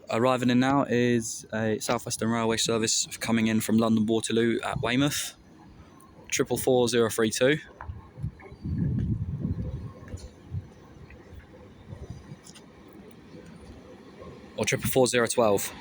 Arriving in now is a South Western Railway service coming in from London Waterloo at Weymouth, 444032. Or 444012.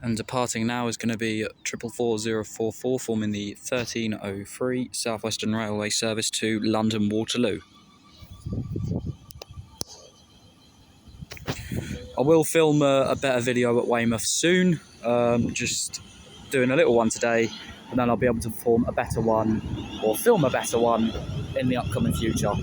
And departing now is going to be 444044, forming the 1303 South Western Railway service to London Waterloo. I will film a better video at Weymouth soon, just doing a little one today, and then I'll be able to form a better one, or film a better one, in the upcoming future.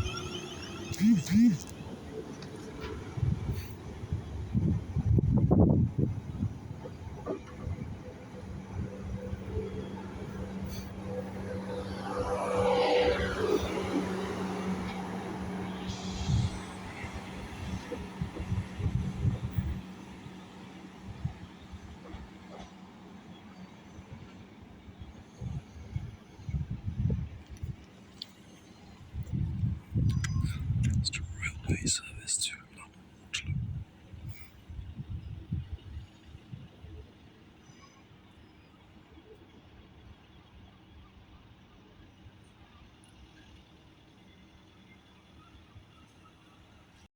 Railway service.